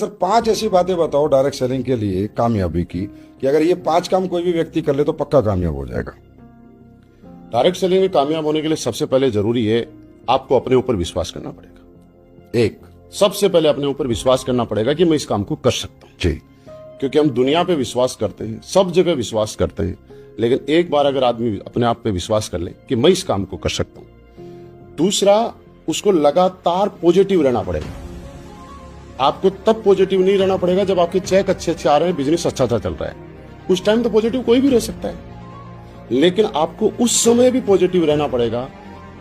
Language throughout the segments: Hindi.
सर 5 ऐसी बातें बताओ डायरेक्ट सेलिंग के लिए कामयाबी की कि अगर ये 5 काम कोई भी व्यक्ति कर ले तो पक्का कामयाब हो जाएगा। डायरेक्ट सेलिंग में कामयाब होने के लिए सबसे पहले जरूरी है आपको अपने ऊपर विश्वास करना पड़ेगा। एक सबसे पहले अपने ऊपर विश्वास करना पड़ेगा कि मैं इस काम को कर सकता हूं। जी, क्योंकि हम दुनिया पे विश्वास करते हैं, सब जगह विश्वास करते हैं, लेकिन एक बार अगर आदमी अपने आप पे विश्वास कर ले कि मैं इस काम को कर सकता हूं। दूसरा, उसको लगातार पॉजिटिव रहना पड़ेगा। आपको तब पॉजिटिव नहीं रहना पड़ेगा जब आपके चेक अच्छे अच्छे आ रहे हैं, बिजनेस अच्छा अच्छा चल रहा है। उस टाइम तो पॉजिटिव कोई भी रह सकता है, लेकिन आपको उस समय भी पॉजिटिव रहना पड़ेगा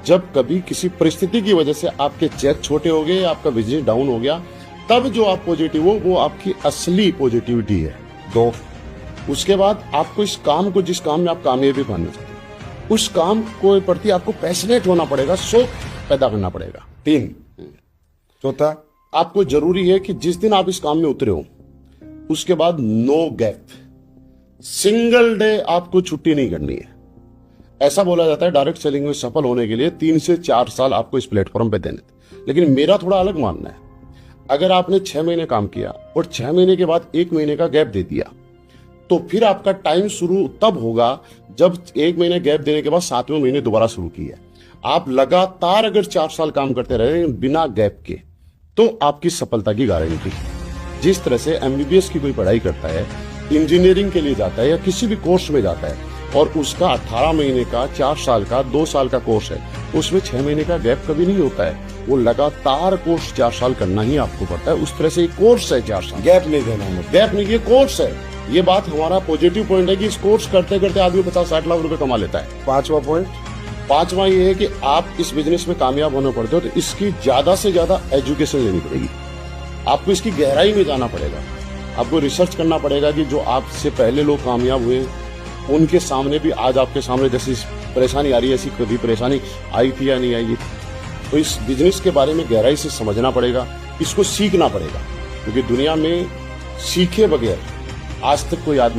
जब कभी किसी परिस्थिति की वजह से आपके चेक छोटे हो गए, आपका बिजनेस डाउन हो गया, तब जो आप पॉजिटिव हो वो आपकी असली पॉजिटिविटी है। 2, उसके बाद आपको इस काम को, जिस काम में आप कामयाबी पाना चाहते हैं, उस काम को प्रति आपको पैशनेट होना पड़ेगा, शौक पैदा करना पड़ेगा। 3, चौथा, आपको जरूरी है कि जिस दिन आप इस काम में उतरे हो उसके बाद नो गैप, सिंगल डे आपको छुट्टी नहीं करनी है। ऐसा बोला जाता है डायरेक्ट सेलिंग में सफल होने के लिए 3 से 4 साल आपको इस प्लेटफॉर्म पे देने थे, लेकिन मेरा थोड़ा अलग मानना है। अगर आपने 6 महीने काम किया और 6 महीने के बाद 1 महीने का गैप दे दिया, तो फिर आपका टाइम शुरू तब होगा जब 1 महीने गैप देने के बाद 7वें महीने दोबारा शुरू किया। आप लगातार अगर 4 साल काम करते रहे बिना गैप के, तो आपकी सफलता की गारंटी है। जिस तरह से एमबीबीएस की कोई पढ़ाई करता है, इंजीनियरिंग के लिए जाता है या किसी भी कोर्स में जाता है और उसका 18 महीने का, 4 साल का, 2 साल का कोर्स है, उसमें 6 महीने का गैप कभी नहीं होता है। वो लगातार कोर्स 4 साल करना ही आपको पड़ता है। उस तरह से कोर्स है 4 साल, गैप नहीं देना है। गैप नहीं, ये कोर्स है। ये बात हमारा पॉजिटिव पॉइंट है कि इस कोर्स करते करते आदमी 50-60 लाख रुपए कमा लेता है। 5वां पॉइंट, 5वां ये है कि आप इस बिजनेस में कामयाब होने पड़ते हो तो इसकी ज्यादा से ज्यादा एजुकेशन लेनी पड़ेगी। आपको इसकी गहराई में जाना पड़ेगा, आपको रिसर्च करना पड़ेगा कि जो आपसे पहले लोग कामयाब हुए उनके सामने भी आज आपके सामने जैसी परेशानी आ रही है, ऐसी कभी परेशानी आई थी या नहीं आई थी। तो इस बिजनेस के बारे में गहराई से समझना पड़ेगा, इसको सीखना पड़ेगा, क्योंकि दुनिया में सीखे बगैर आज तक कोई आदमी